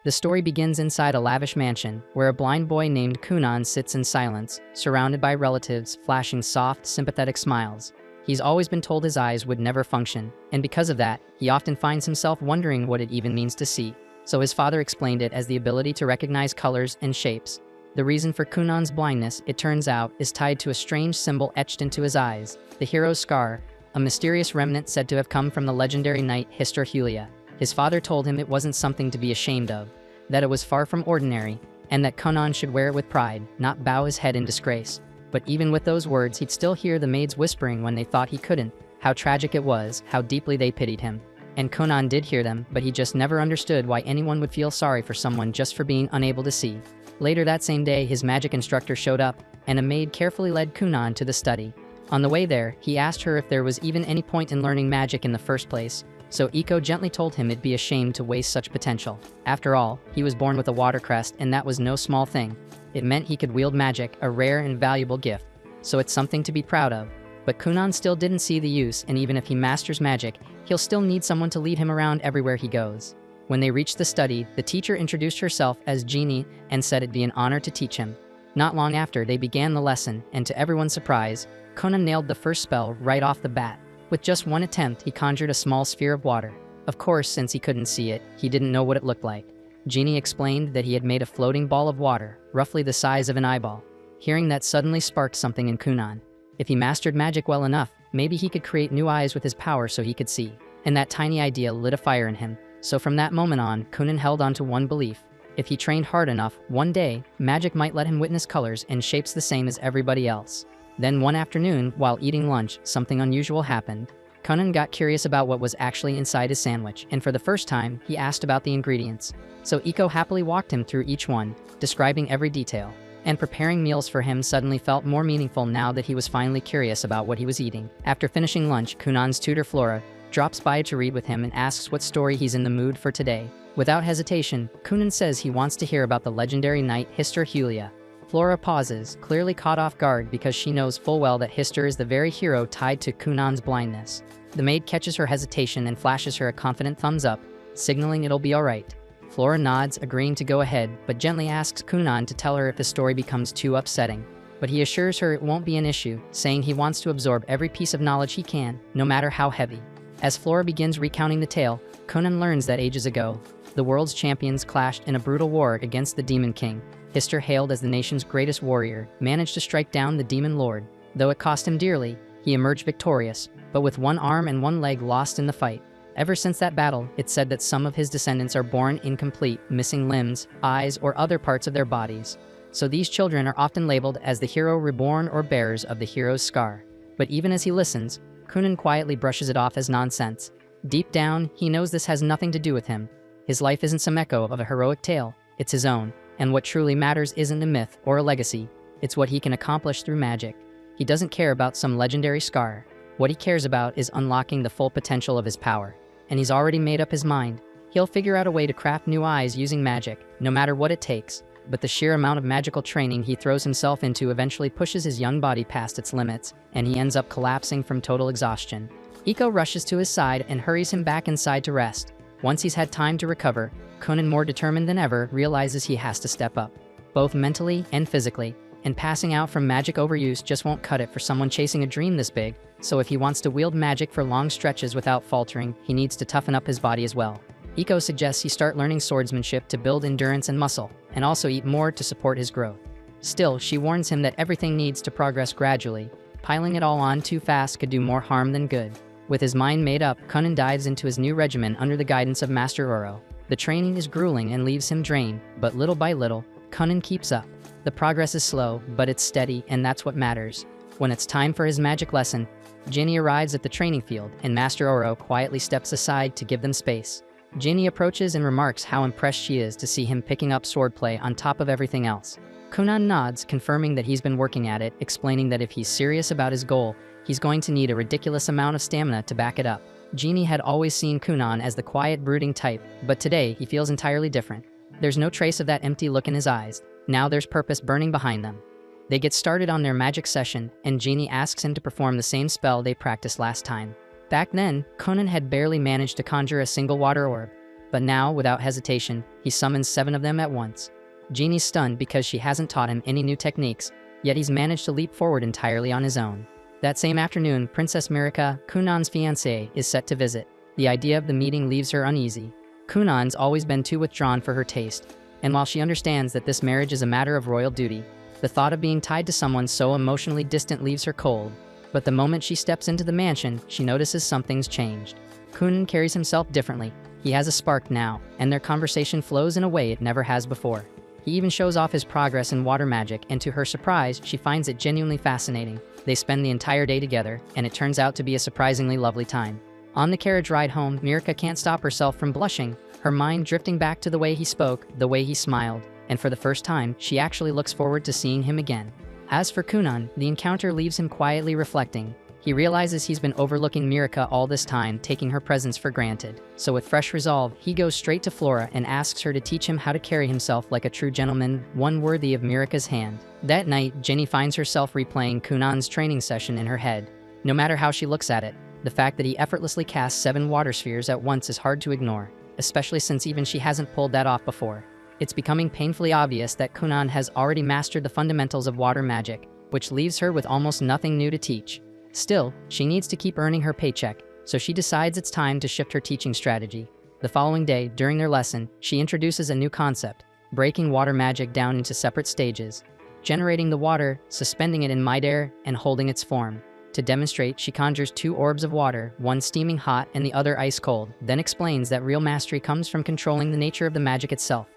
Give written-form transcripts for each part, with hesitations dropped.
The story begins inside a lavish mansion, where a blind boy named Kunan sits in silence, surrounded by relatives flashing soft, sympathetic smiles. He's always been told his eyes would never function, and because of that, he often finds himself wondering what it even means to see. So his father explained it as the ability to recognize colors and shapes. The reason for Kunan's blindness, it turns out, is tied to a strange symbol etched into his eyes, the hero's scar, a mysterious remnant said to have come from the legendary knight Hyster. His father told him it wasn't something to be ashamed of, that it was far from ordinary, and that Kunan should wear it with pride, not bow his head in disgrace. But even with those words, he'd still hear the maids whispering when they thought he couldn't, how tragic it was, how deeply they pitied him. And Kunan did hear them, but he just never understood why anyone would feel sorry for someone just for being unable to see. Later that same day, his magic instructor showed up, and a maid carefully led Kunan to the study. On the way there, he asked her if there was even any point in learning magic in the first place, so Iko gently told him it'd be a shame to waste such potential. After all, he was born with a water crest, and that was no small thing. It meant he could wield magic, a rare and valuable gift, so it's something to be proud of. But Kunan still didn't see the use, and even if he masters magic, he'll still need someone to lead him around everywhere he goes. When they reached the study, the teacher introduced herself as Genie and said it'd be an honor to teach him. Not long after, they began the lesson, and to everyone's surprise, Kunan nailed the first spell right off the bat. With just one attempt, he conjured a small sphere of water. Of course, since he couldn't see it, he didn't know what it looked like. Genie explained that he had made a floating ball of water, roughly the size of an eyeball. Hearing that suddenly sparked something in Kunan. If he mastered magic well enough, maybe he could create new eyes with his power so he could see. And that tiny idea lit a fire in him. So from that moment on, Kunan held on to one belief. If he trained hard enough, one day, magic might let him witness colors and shapes the same as everybody else. Then one afternoon, while eating lunch, something unusual happened. Kunan got curious about what was actually inside his sandwich, and for the first time, he asked about the ingredients. So Iko happily walked him through each one, describing every detail. And preparing meals for him suddenly felt more meaningful now that he was finally curious about what he was eating. After finishing lunch, Kunan's tutor Flora drops by to read with him and asks what story he's in the mood for today. Without hesitation, Kunan says he wants to hear about the legendary knight Hyster. Flora pauses, clearly caught off guard because she knows full well that Hyster is the very hero tied to Kunan's blindness. The maid catches her hesitation and flashes her a confident thumbs up, signaling it'll be alright. Flora nods, agreeing to go ahead, but gently asks Kunan to tell her if the story becomes too upsetting. But he assures her it won't be an issue, saying he wants to absorb every piece of knowledge he can, no matter how heavy. As Flora begins recounting the tale, Kunan learns that ages ago, the world's champions clashed in a brutal war against the Demon King. Hyster, hailed as the nation's greatest warrior, managed to strike down the Demon Lord. Though it cost him dearly, he emerged victorious, but with one arm and one leg lost in the fight. Ever since that battle, it's said that some of his descendants are born incomplete, missing limbs, eyes, or other parts of their bodies. So these children are often labeled as the hero reborn or bearers of the hero's scar. But even as he listens, Kunan quietly brushes it off as nonsense. Deep down, he knows this has nothing to do with him. His life isn't some echo of a heroic tale, it's his own. And what truly matters isn't a myth or a legacy, it's what he can accomplish through magic. He doesn't care about some legendary scar. What he cares about is unlocking the full potential of his power. And he's already made up his mind. He'll figure out a way to craft new eyes using magic, no matter what it takes. But the sheer amount of magical training he throws himself into eventually pushes his young body past its limits, and he ends up collapsing from total exhaustion. Iko rushes to his side and hurries him back inside to rest. Once he's had time to recover, Kunan, more determined than ever, realizes he has to step up, both mentally and physically, and passing out from magic overuse just won't cut it for someone chasing a dream this big, so if he wants to wield magic for long stretches without faltering, he needs to toughen up his body as well. Iko suggests he start learning swordsmanship to build endurance and muscle, and also eat more to support his growth. Still, she warns him that everything needs to progress gradually. Piling it all on too fast could do more harm than good. With his mind made up, Kunan dives into his new regimen under the guidance of Master Oro. The training is grueling and leaves him drained, but little by little, Kunan keeps up. The progress is slow, but it's steady, and that's what matters. When it's time for his magic lesson, Ginny arrives at the training field, and Master Oro quietly steps aside to give them space. Ginny approaches and remarks how impressed she is to see him picking up swordplay on top of everything else. Kunan nods, confirming that he's been working at it, explaining that if he's serious about his goal, he's going to need a ridiculous amount of stamina to back it up. Genie had always seen Kunan as the quiet, brooding type, but today he feels entirely different. There's no trace of that empty look in his eyes. Now there's purpose burning behind them. They get started on their magic session, and Genie asks him to perform the same spell they practiced last time. Back then, Kunan had barely managed to conjure a single water orb. But now, without hesitation, he summons 7 of them at once. Genie's stunned because she hasn't taught him any new techniques, yet he's managed to leap forward entirely on his own. That same afternoon, Princess Mirika, Kunan's fiancée, is set to visit. The idea of the meeting leaves her uneasy. Kunan's always been too withdrawn for her taste, and while she understands that this marriage is a matter of royal duty, the thought of being tied to someone so emotionally distant leaves her cold. But the moment she steps into the mansion, she notices something's changed. Kunan carries himself differently. He has a spark now, and their conversation flows in a way it never has before. He even shows off his progress in water magic, and to her surprise, she finds it genuinely fascinating. They spend the entire day together, and it turns out to be a surprisingly lovely time. On the carriage ride home, Mirika can't stop herself from blushing, her mind drifting back to the way he spoke, the way he smiled, and for the first time, she actually looks forward to seeing him again. As for Kunan, the encounter leaves him quietly reflecting. He realizes he's been overlooking Mirika all this time, taking her presence for granted. So with fresh resolve, he goes straight to Flora and asks her to teach him how to carry himself like a true gentleman, one worthy of Mirika's hand. That night, Jenny finds herself replaying Kunan's training session in her head. No matter how she looks at it, the fact that he effortlessly casts 7 water spheres at once is hard to ignore, especially since even she hasn't pulled that off before. It's becoming painfully obvious that Kunan has already mastered the fundamentals of water magic, which leaves her with almost nothing new to teach. Still, she needs to keep earning her paycheck, so she decides it's time to shift her teaching strategy. The following day, during their lesson, she introduces a new concept, breaking water magic down into separate stages, generating the water, suspending it in midair, and holding its form. To demonstrate, she conjures 2 orbs of water, one steaming hot and the other ice cold, then explains that real mastery comes from controlling the nature of the magic itself.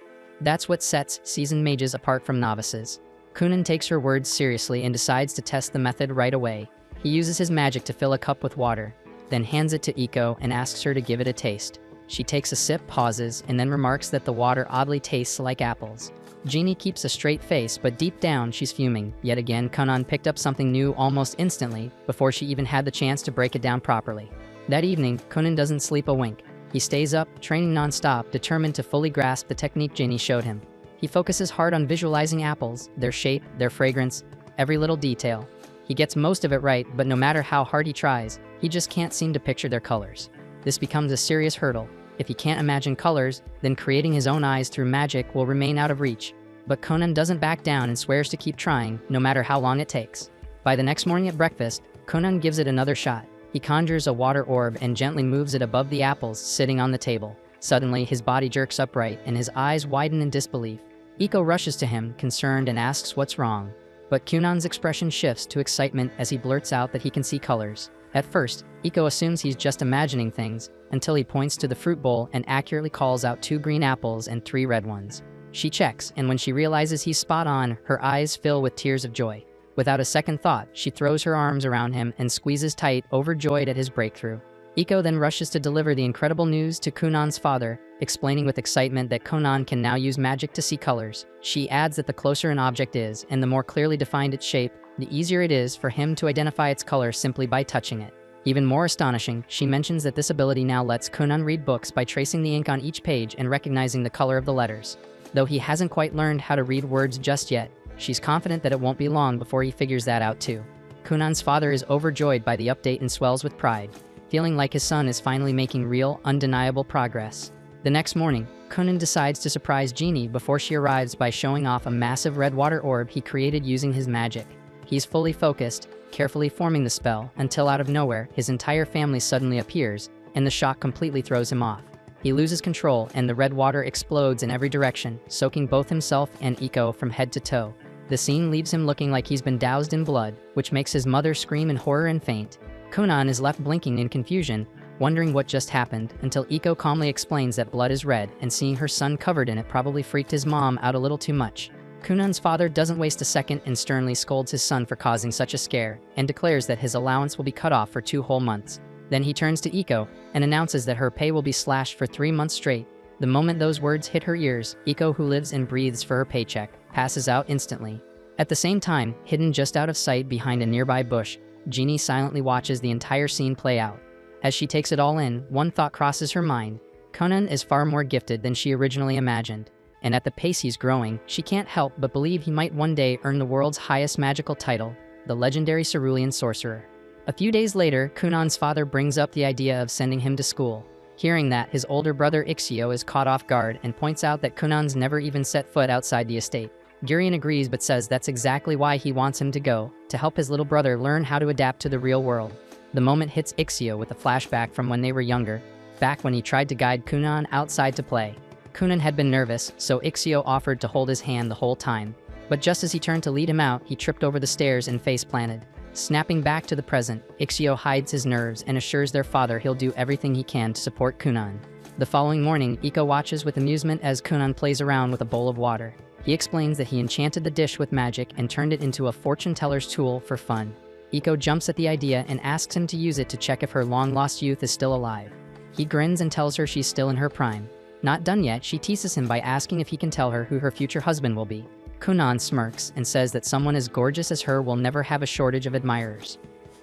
That's what sets seasoned mages apart from novices. Kunan takes her words seriously and decides to test the method right away. He uses his magic to fill a cup with water, then hands it to Iko and asks her to give it a taste. She takes a sip, pauses, and then remarks that the water oddly tastes like apples. Jeannie keeps a straight face, but deep down she's fuming. Yet again, Kunan picked up something new almost instantly, before she even had the chance to break it down properly. That evening, Kunan doesn't sleep a wink. He stays up, training non-stop, determined to fully grasp the technique Jeannie showed him. He focuses hard on visualizing apples, their shape, their fragrance, every little detail. He gets most of it right, but no matter how hard he tries, he just can't seem to picture their colors. This becomes a serious hurdle. If he can't imagine colors, then creating his own eyes through magic will remain out of reach. But Kunan doesn't back down and swears to keep trying, no matter how long it takes. By the next morning at breakfast, Kunan gives it another shot. He conjures a water orb and gently moves it above the apples sitting on the table. Suddenly, his body jerks upright and his eyes widen in disbelief. Iko rushes to him, concerned, and asks what's wrong. But Kunan's expression shifts to excitement as he blurts out that he can see colors. At first, Iko assumes he's just imagining things, until he points to the fruit bowl and accurately calls out 2 green apples and 3 red ones. She checks, and when she realizes he's spot on, her eyes fill with tears of joy. Without a second thought, she throws her arms around him and squeezes tight, overjoyed at his breakthrough. Iko then rushes to deliver the incredible news to Kunan's father, explaining with excitement that Kunan can now use magic to see colors. She adds that the closer an object is, and the more clearly defined its shape, the easier it is for him to identify its color simply by touching it. Even more astonishing, she mentions that this ability now lets Kunan read books by tracing the ink on each page and recognizing the color of the letters. Though he hasn't quite learned how to read words just yet, she's confident that it won't be long before he figures that out too. Kunan's father is overjoyed by the update and swells with pride, feeling like his son is finally making real, undeniable progress. The next morning, Kunan decides to surprise Jeannie before she arrives by showing off a massive red water orb he created using his magic. He's fully focused, carefully forming the spell, until out of nowhere, his entire family suddenly appears, and the shock completely throws him off. He loses control, and the red water explodes in every direction, soaking both himself and Iko from head to toe. The scene leaves him looking like he's been doused in blood, which makes his mother scream in horror and faint. Kunan is left blinking in confusion, wondering what just happened, until Iko calmly explains that blood is red, and seeing her son covered in it probably freaked his mom out a little too much. Kunan's father doesn't waste a second and sternly scolds his son for causing such a scare, and declares that his allowance will be cut off for 2 whole months. Then he turns to Iko and announces that her pay will be slashed for 3 months straight. The moment those words hit her ears, Iko, who lives and breathes for her paycheck, passes out instantly. At the same time, hidden just out of sight behind a nearby bush, Jeannie silently watches the entire scene play out. As she takes it all in, one thought crosses her mind. Kunan is far more gifted than she originally imagined, and at the pace he's growing, she can't help but believe he might one day earn the world's highest magical title, the legendary Cerulean Sorcerer. A few days later, Kunan's father brings up the idea of sending him to school. Hearing that, his older brother Ixio is caught off guard and points out that Kunan's never even set foot outside the estate. Gurion agrees but says that's exactly why he wants him to go, to help his little brother learn how to adapt to the real world. The moment hits Ixio with a flashback from when they were younger, back when he tried to guide Kunan outside to play. Kunan had been nervous, so Ixio offered to hold his hand the whole time. But just as he turned to lead him out, he tripped over the stairs and face planted. Snapping back to the present, Ixio hides his nerves and assures their father he'll do everything he can to support Kunan. The following morning, Iko watches with amusement as Kunan plays around with a bowl of water. He explains that he enchanted the dish with magic and turned it into a fortune-teller's tool for fun. Iko jumps at the idea and asks him to use it to check if her long-lost youth is still alive. He grins and tells her she's still in her prime. Not done yet, she teases him by asking if he can tell her who her future husband will be. Kunan smirks and says that someone as gorgeous as her will never have a shortage of admirers.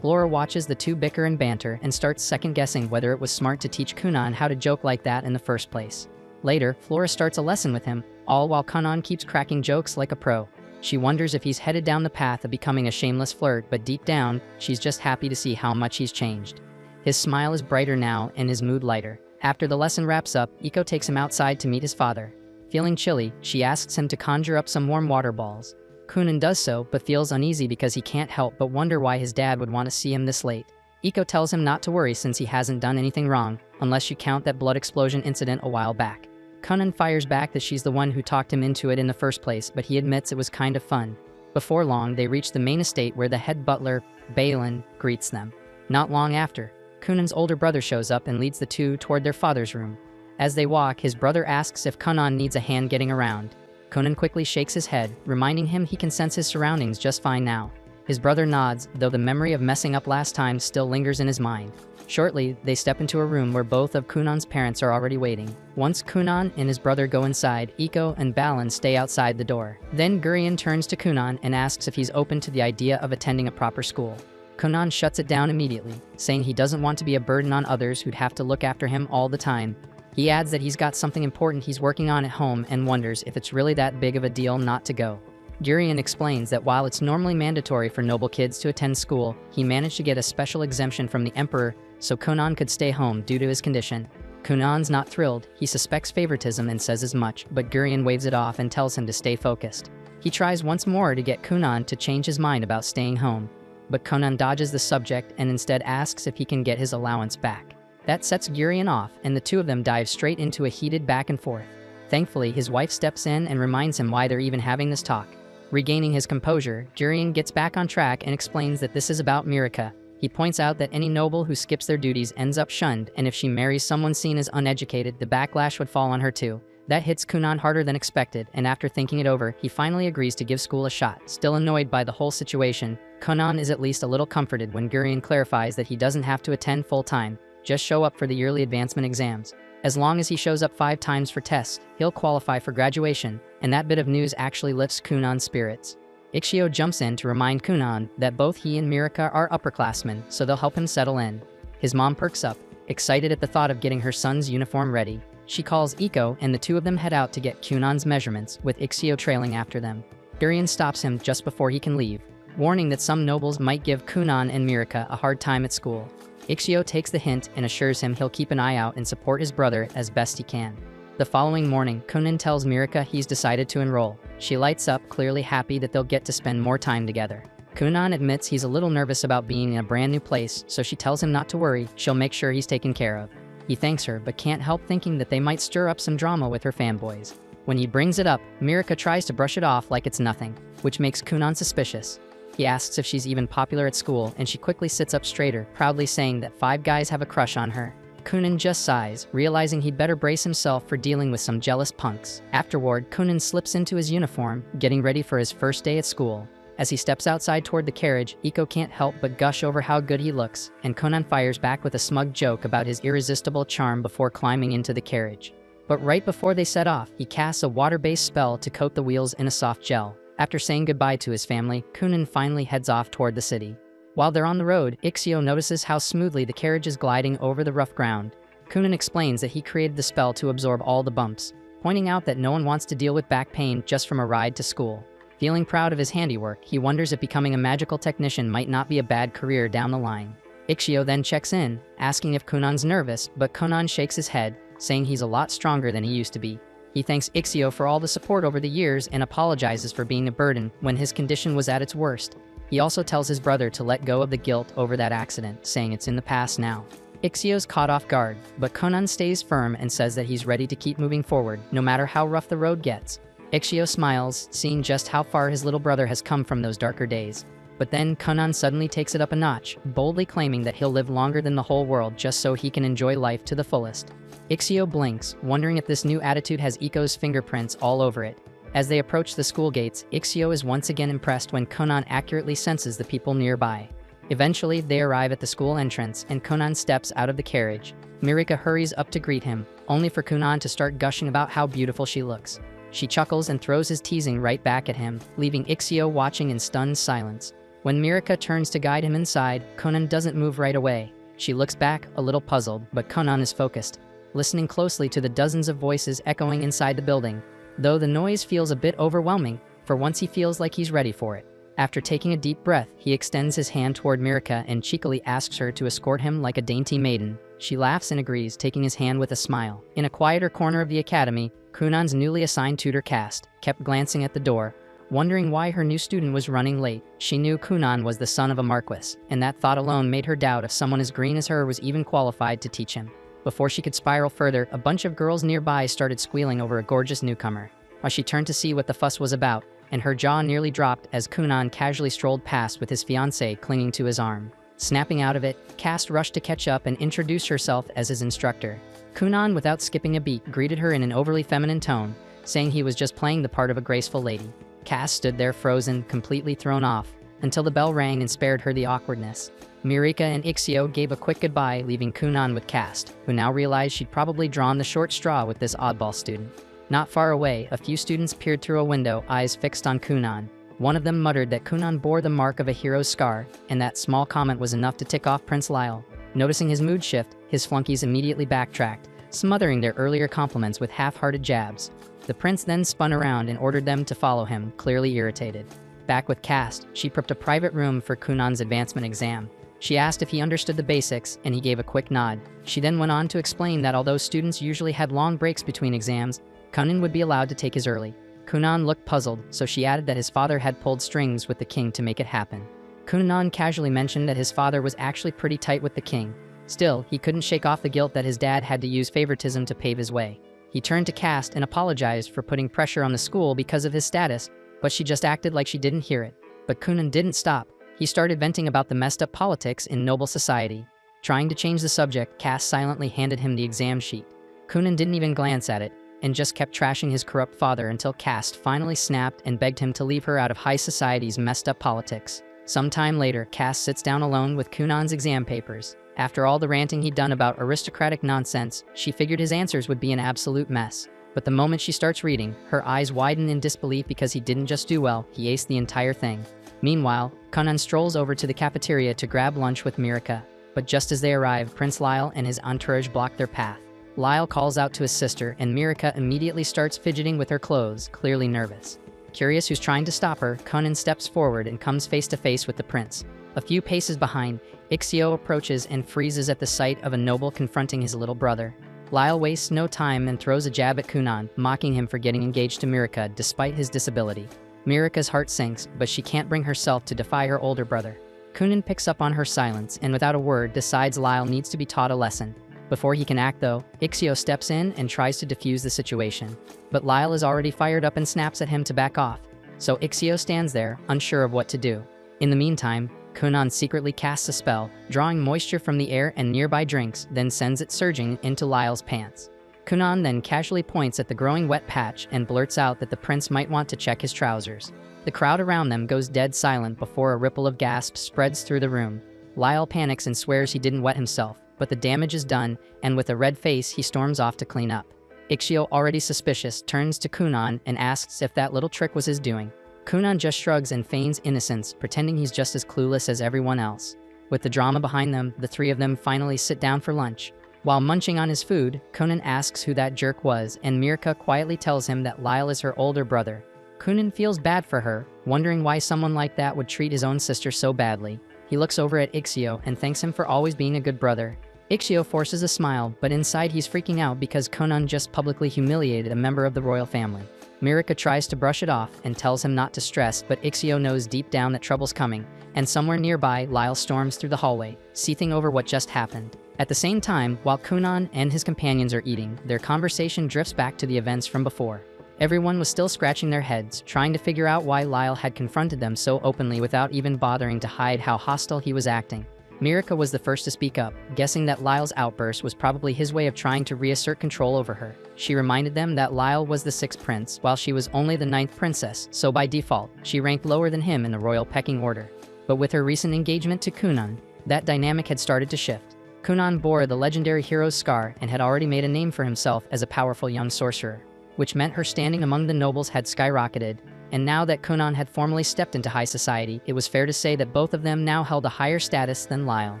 Flora watches the two bicker and banter and starts second-guessing whether it was smart to teach Kunan how to joke like that in the first place. Later, Flora starts a lesson with him, all while Kunan keeps cracking jokes like a pro. She wonders if he's headed down the path of becoming a shameless flirt, but deep down, she's just happy to see how much he's changed. His smile is brighter now and his mood lighter. After the lesson wraps up, Iko takes him outside to meet his father. Feeling chilly, she asks him to conjure up some warm water balls. Kunan does so, but feels uneasy because he can't help but wonder why his dad would want to see him this late. Iko tells him not to worry since he hasn't done anything wrong, unless you count that blood explosion incident a while back. Kunan fires back that she's the one who talked him into it in the first place, but he admits it was kind of fun. Before long, they reach the main estate where the head butler, Balin, greets them. Not long after, Kunan's older brother shows up and leads the two toward their father's room. As they walk, his brother asks if Kunan needs a hand getting around. Kunan quickly shakes his head, reminding him he can sense his surroundings just fine now. His brother nods, though the memory of messing up last time still lingers in his mind. Shortly, they step into a room where both of Kunan's parents are already waiting. Once Kunan and his brother go inside, Iko and Balin stay outside the door. Then Gurion turns to Kunan and asks if he's open to the idea of attending a proper school. Kunan shuts it down immediately, saying he doesn't want to be a burden on others who'd have to look after him all the time. He adds that he's got something important he's working on at home and wonders if it's really that big of a deal not to go. Gurion explains that while it's normally mandatory for noble kids to attend school, he managed to get a special exemption from the Emperor so Kunan could stay home due to his condition. Kunan's not thrilled, he suspects favoritism and says as much, but Gurion waves it off and tells him to stay focused. He tries once more to get Kunan to change his mind about staying home, but Kunan dodges the subject and instead asks if he can get his allowance back. That sets Gurion off, and the two of them dive straight into a heated back and forth. Thankfully, his wife steps in and reminds him why they're even having this talk. Regaining his composure, Gurion gets back on track and explains that this is about Mirika. He points out that any noble who skips their duties ends up shunned, and if she marries someone seen as uneducated, the backlash would fall on her too. That hits Kunan harder than expected, and after thinking it over, he finally agrees to give school a shot. Still annoyed by the whole situation, Kunan is at least a little comforted when Gurion clarifies that he doesn't have to attend full-time. Just show up for the yearly advancement exams. As long as he shows up 5 times for tests, he'll qualify for graduation, and that bit of news actually lifts Kunan's spirits. Ixio jumps in to remind Kunan that both he and Mirika are upperclassmen, so they'll help him settle in. His mom perks up, excited at the thought of getting her son's uniform ready. She calls Iko, and the two of them head out to get Kunan's measurements, with Ixio trailing after them. Gurion stops him just before he can leave, warning that some nobles might give Kunan and Mirika a hard time at school. Ixio takes the hint and assures him he'll keep an eye out and support his brother as best he can. The following morning, Kunan tells Mirika he's decided to enroll. She lights up, clearly happy that they'll get to spend more time together. Kunan admits he's a little nervous about being in a brand new place, so she tells him not to worry, she'll make sure he's taken care of. He thanks her, but can't help thinking that they might stir up some drama with her fanboys. When he brings it up, Mirika tries to brush it off like it's nothing, which makes Kunan suspicious. He asks if she's even popular at school, and she quickly sits up straighter, proudly saying that 5 guys have a crush on her. Kunan just sighs, realizing he'd better brace himself for dealing with some jealous punks. Afterward, Kunan slips into his uniform, getting ready for his first day at school. As he steps outside toward the carriage, Iko can't help but gush over how good he looks, and Kunan fires back with a smug joke about his irresistible charm before climbing into the carriage. But right before they set off, he casts a water-based spell to coat the wheels in a soft gel. After saying goodbye to his family, Kunan finally heads off toward the city. While they're on the road, Ixio notices how smoothly the carriage is gliding over the rough ground. Kunan explains that he created the spell to absorb all the bumps, pointing out that no one wants to deal with back pain just from a ride to school. Feeling proud of his handiwork, he wonders if becoming a magical technician might not be a bad career down the line. Ikshio then checks in, asking if Kunan's nervous, but Kunan shakes his head, saying he's a lot stronger than he used to be. He thanks Ikshio for all the support over the years and apologizes for being a burden when his condition was at its worst. He also tells his brother to let go of the guilt over that accident, saying it's in the past now. Ikshio's caught off guard, but Kunan stays firm and says that he's ready to keep moving forward, no matter how rough the road gets. Ikshio smiles, seeing just how far his little brother has come from those darker days. But then Kunan suddenly takes it up a notch, boldly claiming that he'll live longer than the whole world just so he can enjoy life to the fullest. Ikshio blinks, wondering if this new attitude has Ikko's fingerprints all over it. As they approach the school gates, Ikshio is once again impressed when Kunan accurately senses the people nearby. Eventually, they arrive at the school entrance, and Kunan steps out of the carriage. Mirika hurries up to greet him, only for Kunan to start gushing about how beautiful she looks. She chuckles and throws his teasing right back at him, leaving Ikshio watching in stunned silence. When Mirika turns to guide him inside, Kunan doesn't move right away. She looks back, a little puzzled, but Kunan is focused, listening closely to the dozens of voices echoing inside the building. Though the noise feels a bit overwhelming, for once he feels like he's ready for it. After taking a deep breath, he extends his hand toward Mirika and cheekily asks her to escort him like a dainty maiden. She laughs and agrees, taking his hand with a smile. In a quieter corner of the academy, Kunan's newly assigned tutor Cast kept glancing at the door, wondering why her new student was running late. She knew Kunan was the son of a marquis, and that thought alone made her doubt if someone as green as her was even qualified to teach him. Before she could spiral further, a bunch of girls nearby started squealing over a gorgeous newcomer. While she turned to see what the fuss was about, and her jaw nearly dropped as Kunan casually strolled past with his fiancée clinging to his arm. Snapping out of it, Cast rushed to catch up and introduce herself as his instructor. Kunan, without skipping a beat, greeted her in an overly feminine tone, saying he was just playing the part of a graceful lady. Cast stood there frozen, completely thrown off, until the bell rang and spared her the awkwardness. Mirika and Ikshio gave a quick goodbye, leaving Kunan with Cast, who now realized she'd probably drawn the short straw with this oddball student. Not far away, a few students peered through a window, eyes fixed on Kunan. One of them muttered that Kunan bore the mark of a hero's scar, and that small comment was enough to tick off Prince Lyle. Noticing his mood shift, his flunkies immediately backtracked, smothering their earlier compliments with half-hearted jabs. The prince then spun around and ordered them to follow him, clearly irritated. Back with Cast, she prepped a private room for Kunan's advancement exam. She asked if he understood the basics, and he gave a quick nod. She then went on to explain that although students usually had long breaks between exams, Kunan would be allowed to take his early. Kunan looked puzzled, so she added that his father had pulled strings with the king to make it happen. Kunan casually mentioned that his father was actually pretty tight with the king. Still, he couldn't shake off the guilt that his dad had to use favoritism to pave his way. He turned to Cast and apologized for putting pressure on the school because of his status, but she just acted like she didn't hear it. But Kunan didn't stop. He started venting about the messed up politics in noble society. Trying to change the subject, Cast silently handed him the exam sheet. Kunan didn't even glance at it, and just kept trashing his corrupt father until Cast finally snapped and begged him to leave her out of high society's messed up politics. Sometime later, Cast sits down alone with Kunan's exam papers. After all the ranting he'd done about aristocratic nonsense, she figured his answers would be an absolute mess. But the moment she starts reading, her eyes widen in disbelief because he didn't just do well, he aced the entire thing. Meanwhile, Kunan strolls over to the cafeteria to grab lunch with Mirika. But just as they arrive, Prince Lyle and his entourage block their path. Lyle calls out to his sister, and Mirika immediately starts fidgeting with her clothes, clearly nervous. Curious who's trying to stop her, Kunan steps forward and comes face to face with the prince. A few paces behind, Ikshio approaches and freezes at the sight of a noble confronting his little brother. Lyle wastes no time and throws a jab at Kunan, mocking him for getting engaged to Mirika despite his disability. Mirika's heart sinks, but she can't bring herself to defy her older brother. Kunan picks up on her silence and without a word decides Lyle needs to be taught a lesson. Before he can act though, Ikshio steps in and tries to defuse the situation. But Lyle is already fired up and snaps at him to back off. So Ikshio stands there, unsure of what to do. In the meantime, Kunan secretly casts a spell, drawing moisture from the air and nearby drinks, then sends it surging into Lyle's pants. Kunan then casually points at the growing wet patch and blurts out that the prince might want to check his trousers. The crowd around them goes dead silent before a ripple of gasps spreads through the room. Lyle panics and swears he didn't wet himself, but the damage is done, and with a red face he storms off to clean up. Ikshio, already suspicious, turns to Kunan and asks if that little trick was his doing. Kunan just shrugs and feigns innocence, pretending he's just as clueless as everyone else. With the drama behind them, the three of them finally sit down for lunch. While munching on his food, Kunan asks who that jerk was, and Mirika quietly tells him that Lyle is her older brother. Kunan feels bad for her, wondering why someone like that would treat his own sister so badly. He looks over at Ixio and thanks him for always being a good brother. Ixio forces a smile, but inside he's freaking out because Conan just publicly humiliated a member of the royal family. Mirika tries to brush it off and tells him not to stress, but Ixio knows deep down that trouble's coming, and somewhere nearby, Lyle storms through the hallway, seething over what just happened. At the same time, while Conan and his companions are eating, their conversation drifts back to the events from before. Everyone was still scratching their heads, trying to figure out why Lyle had confronted them so openly without even bothering to hide how hostile he was acting. Mirika was the first to speak up, guessing that Lyle's outburst was probably his way of trying to reassert control over her. She reminded them that Lyle was the 6th prince, while she was only the 9th princess, so by default, she ranked lower than him in the royal pecking order. But with her recent engagement to Conan, that dynamic had started to shift. Conan bore the legendary hero's scar and had already made a name for himself as a powerful young sorcerer, which meant her standing among the nobles had skyrocketed. And now that Conan had formally stepped into high society, it was fair to say that both of them now held a higher status than Lyle.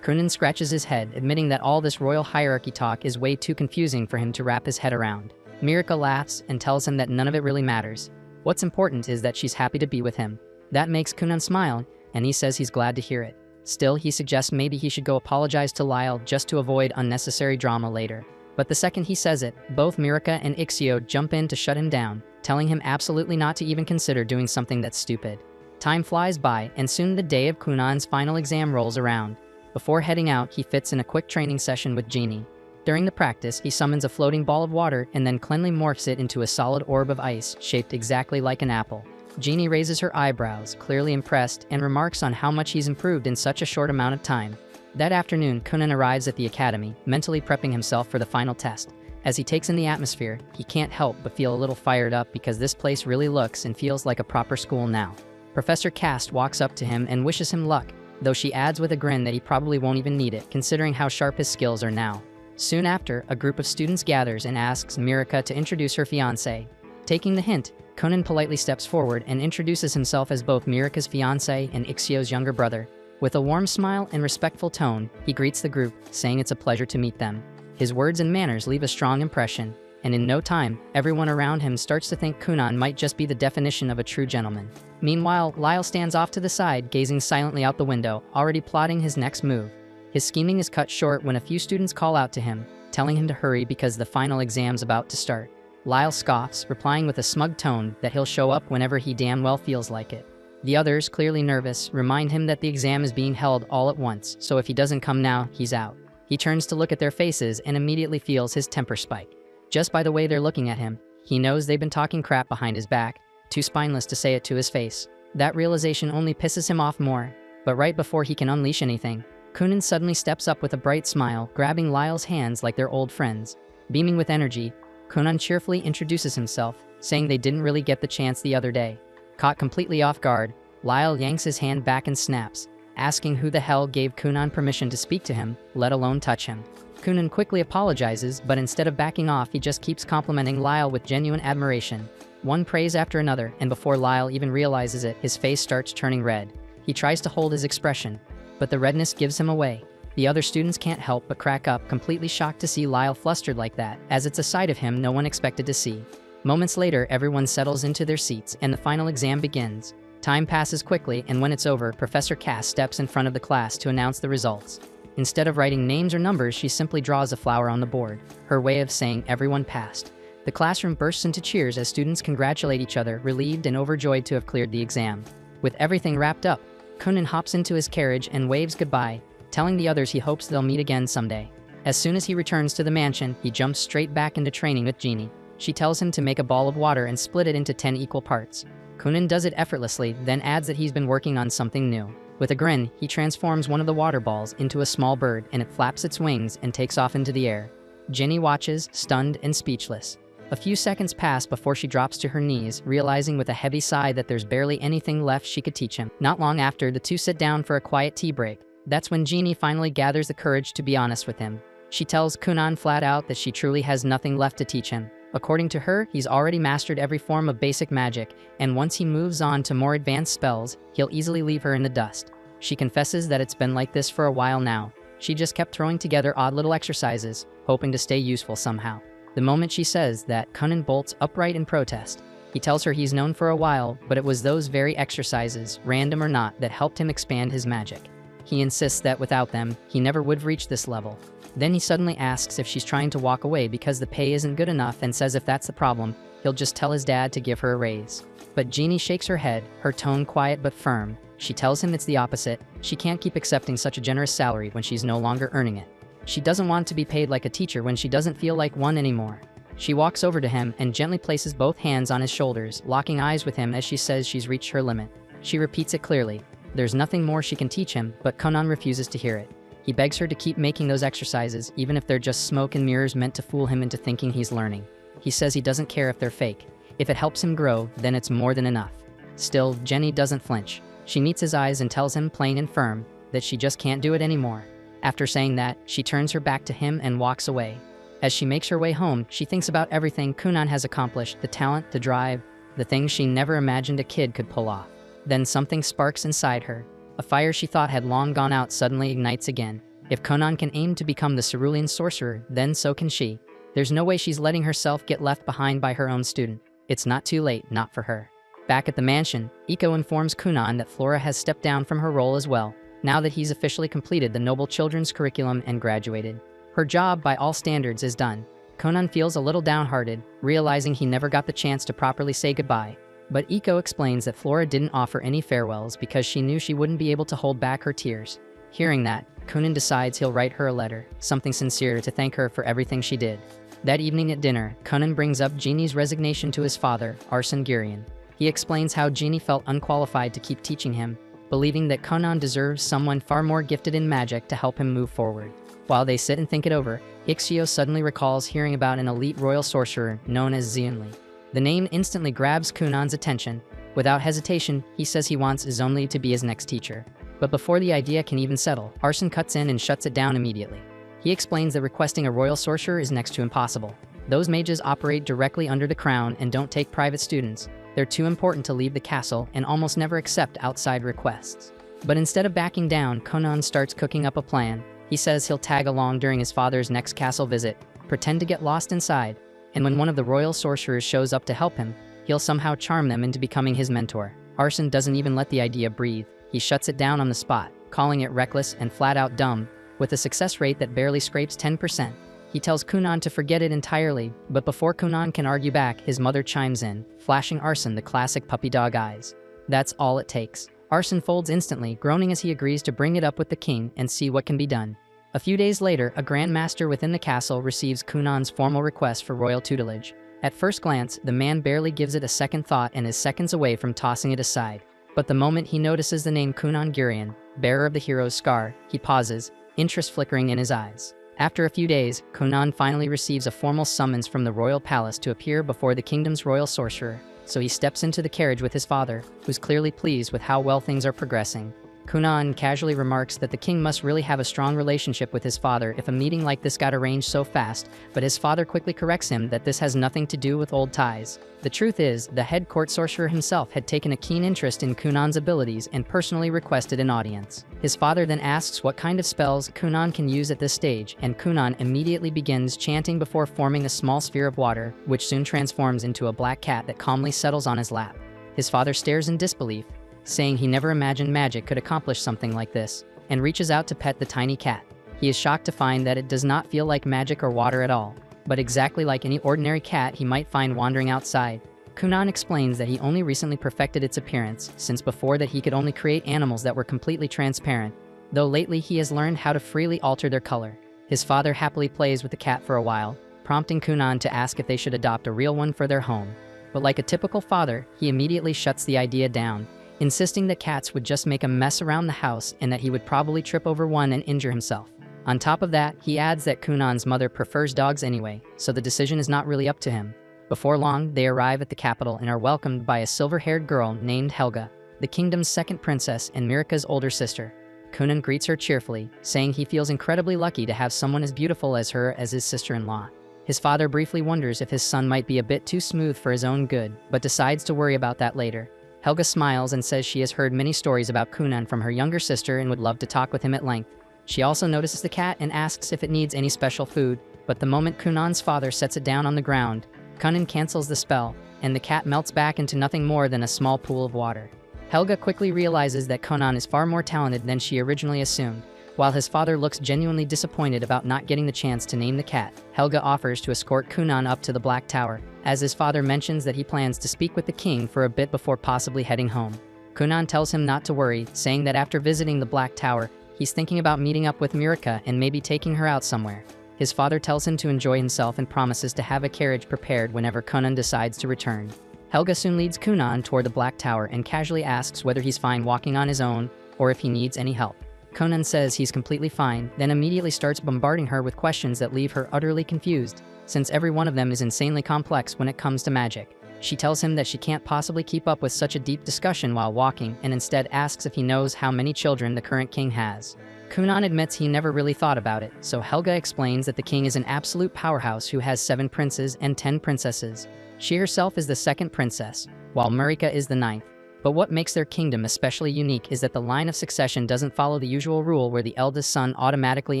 Conan scratches his head, admitting that all this royal hierarchy talk is way too confusing for him to wrap his head around. Mirika laughs and tells him that none of it really matters. What's important is that she's happy to be with him. That makes Conan smile, and he says he's glad to hear it. Still, he suggests maybe he should go apologize to Lyle just to avoid unnecessary drama later. But the second he says it, both Mirika and Ixio jump in to shut him down, telling him absolutely not to even consider doing something that's stupid. Time flies by, and soon the day of Conan's final exam rolls around. Before heading out, he fits in a quick training session with Genie. During the practice, he summons a floating ball of water and then cleanly morphs it into a solid orb of ice, shaped exactly like an apple. Genie raises her eyebrows, clearly impressed, and remarks on how much he's improved in such a short amount of time. That afternoon, Conan arrives at the academy, mentally prepping himself for the final test. As he takes in the atmosphere, he can't help but feel a little fired up because this place really looks and feels like a proper school now. Professor Cast walks up to him and wishes him luck, though she adds with a grin that he probably won't even need it, considering how sharp his skills are now. Soon after, a group of students gathers and asks Mirika to introduce her fiancé. Taking the hint, Conan politely steps forward and introduces himself as both Mirika's fiancé and Ixio's younger brother. With a warm smile and respectful tone, he greets the group, saying it's a pleasure to meet them. His words and manners leave a strong impression, and in no time, everyone around him starts to think Conan might just be the definition of a true gentleman. Meanwhile, Lyle stands off to the side, gazing silently out the window, already plotting his next move. His scheming is cut short when a few students call out to him, telling him to hurry because the final exam's about to start. Lyle scoffs, replying with a smug tone that he'll show up whenever he damn well feels like it. The others, clearly nervous, remind him that the exam is being held all at once, so if he doesn't come now, he's out. He turns to look at their faces and immediately feels his temper spike. Just by the way they're looking at him, he knows they've been talking crap behind his back, too spineless to say it to his face. That realization only pisses him off more, but right before he can unleash anything, Conan suddenly steps up with a bright smile, grabbing Lyle's hands like they're old friends. Beaming with energy, Conan cheerfully introduces himself, saying they didn't really get the chance the other day. Caught completely off guard, Lyle yanks his hand back and snaps, asking who the hell gave Conan permission to speak to him, let alone touch him. Conan quickly apologizes, but instead of backing off, he just keeps complimenting Lyle with genuine admiration. One praise after another, and before Lyle even realizes it, his face starts turning red. He tries to hold his expression, but the redness gives him away. The other students can't help but crack up, completely shocked to see Lyle flustered like that, as it's a side of him no one expected to see. Moments later, everyone settles into their seats, and the final exam begins. Time passes quickly, and when it's over, Professor Cass steps in front of the class to announce the results. Instead of writing names or numbers, she simply draws a flower on the board, her way of saying everyone passed. The classroom bursts into cheers as students congratulate each other, relieved and overjoyed to have cleared the exam. With everything wrapped up, Conan hops into his carriage and waves goodbye, telling the others he hopes they'll meet again someday. As soon as he returns to the mansion, he jumps straight back into training with Genie. She tells him to make a ball of water and split it into 10 equal parts. Conan does it effortlessly, then adds that he's been working on something new. With a grin, he transforms one of the water balls into a small bird, and it flaps its wings and takes off into the air. Ginny watches, stunned and speechless. A few seconds pass before she drops to her knees, realizing with a heavy sigh that there's barely anything left she could teach him. Not long after, the two sit down for a quiet tea break. That's when Genie finally gathers the courage to be honest with him. She tells Conan flat out that she truly has nothing left to teach him. According to her, he's already mastered every form of basic magic, and once he moves on to more advanced spells, he'll easily leave her in the dust. She confesses that it's been like this for a while now. She just kept throwing together odd little exercises, hoping to stay useful somehow. The moment she says that, Conan bolts upright in protest. He tells her he's known for a while, but it was those very exercises, random or not, that helped him expand his magic. He insists that without them, he never would have reached this level. Then he suddenly asks if she's trying to walk away because the pay isn't good enough and says if that's the problem, he'll just tell his dad to give her a raise. But Jeannie shakes her head, her tone quiet but firm. She tells him it's the opposite. She can't keep accepting such a generous salary when she's no longer earning it. She doesn't want to be paid like a teacher when she doesn't feel like one anymore. She walks over to him and gently places both hands on his shoulders, locking eyes with him as she says she's reached her limit. She repeats it clearly. There's nothing more she can teach him, but Conan refuses to hear it. He begs her to keep making those exercises, even if they're just smoke and mirrors meant to fool him into thinking he's learning. He says he doesn't care if they're fake. If it helps him grow, then it's more than enough. Still, Jenny doesn't flinch. She meets his eyes and tells him plain and firm that she just can't do it anymore. After saying that, she turns her back to him and walks away. As she makes her way home, she thinks about everything Conan has accomplished, the talent, the drive, the things she never imagined a kid could pull off. Then something sparks inside her. A fire she thought had long gone out suddenly ignites again. If Conan can aim to become the cerulean sorcerer, then so can she. There's no way she's letting herself get left behind by her own student. It's not too late, not for her. Back at the mansion, Iko informs Conan that Flora has stepped down from her role as well, now that he's officially completed the Noble Children's curriculum and graduated. Her job, by all standards, is done. Conan feels a little downhearted, realizing he never got the chance to properly say goodbye. But Iko explains that Flora didn't offer any farewells because she knew she wouldn't be able to hold back her tears. Hearing that, Conan decides he'll write her a letter, something sincere to thank her for everything she did. That evening at dinner, Conan brings up Jeannie's resignation to his father, Arsene Girion. He explains how Jeannie felt unqualified to keep teaching him, believing that Conan deserves someone far more gifted in magic to help him move forward. While they sit and think it over, Ixio suddenly recalls hearing about an elite royal sorcerer known as Zionli. The name instantly grabs Conan's attention. Without hesitation, he says he wants Zionli to be his next teacher. But before the idea can even settle, Arsene cuts in and shuts it down immediately. He explains that requesting a royal sorcerer is next to impossible. Those mages operate directly under the crown and don't take private students. They're too important to leave the castle and almost never accept outside requests. But instead of backing down, Conan starts cooking up a plan. He says he'll tag along during his father's next castle visit, pretend to get lost inside, and when one of the royal sorcerers shows up to help him, he'll somehow charm them into becoming his mentor. Arsene doesn't even let the idea breathe. He shuts it down on the spot, calling it reckless and flat out dumb, with a success rate that barely scrapes 10%. He tells Conan to forget it entirely, but before Conan can argue back, his mother chimes in, flashing Arsene the classic puppy dog eyes. That's all it takes. Arsene folds instantly, groaning as he agrees to bring it up with the king and see what can be done. A few days later, a Grand Master within the castle receives Conan's formal request for royal tutelage. At first glance, the man barely gives it a second thought and is seconds away from tossing it aside. But the moment he notices the name Conan Girion, bearer of the hero's scar, he pauses, interest flickering in his eyes. After a few days, Conan finally receives a formal summons from the royal palace to appear before the kingdom's royal sorcerer, so he steps into the carriage with his father, who's clearly pleased with how well things are progressing. Conan casually remarks that the king must really have a strong relationship with his father if a meeting like this got arranged so fast, but his father quickly corrects him that this has nothing to do with old ties. The truth is, the head court sorcerer himself had taken a keen interest in Conan's abilities and personally requested an audience. His father then asks what kind of spells Conan can use at this stage, and Conan immediately begins chanting before forming a small sphere of water, which soon transforms into a black cat that calmly settles on his lap. His father stares in disbelief, saying he never imagined magic could accomplish something like this, and reaches out to pet the tiny cat. He is shocked to find that it does not feel like magic or water at all, but exactly like any ordinary cat he might find wandering outside. Conan explains that he only recently perfected its appearance, since before that he could only create animals that were completely transparent, though lately he has learned how to freely alter their color. His father happily plays with the cat for a while, prompting Conan to ask if they should adopt a real one for their home. But like a typical father, he immediately shuts the idea down, insisting that cats would just make a mess around the house and that he would probably trip over one and injure himself. On top of that, he adds that Conan's mother prefers dogs anyway, so the decision is not really up to him. Before long, they arrive at the capital and are welcomed by a silver-haired girl named Helga, the kingdom's second princess and Mirika's older sister. Conan greets her cheerfully, saying he feels incredibly lucky to have someone as beautiful as her as his sister-in-law. His father briefly wonders if his son might be a bit too smooth for his own good, but decides to worry about that later. Helga smiles and says she has heard many stories about Conan from her younger sister and would love to talk with him at length. She also notices the cat and asks if it needs any special food, but the moment Conan's father sets it down on the ground, Conan cancels the spell, and the cat melts back into nothing more than a small pool of water. Helga quickly realizes that Conan is far more talented than she originally assumed. While his father looks genuinely disappointed about not getting the chance to name the cat, Helga offers to escort Conan up to the Black Tower, as his father mentions that he plans to speak with the king for a bit before possibly heading home. Conan tells him not to worry, saying that after visiting the Black Tower, he's thinking about meeting up with Mirika and maybe taking her out somewhere. His father tells him to enjoy himself and promises to have a carriage prepared whenever Conan decides to return. Helga soon leads Conan toward the Black Tower and casually asks whether he's fine walking on his own or if he needs any help. Conan says he's completely fine, then immediately starts bombarding her with questions that leave her utterly confused, since every one of them is insanely complex when it comes to magic. She tells him that she can't possibly keep up with such a deep discussion while walking, and instead asks if he knows how many children the current king has. Conan admits he never really thought about it, so Helga explains that the king is an absolute powerhouse who has 7 princes and 10 princesses. She herself is the 2nd princess, while Marika is the 9th. But what makes their kingdom especially unique is that the line of succession doesn't follow the usual rule where the eldest son automatically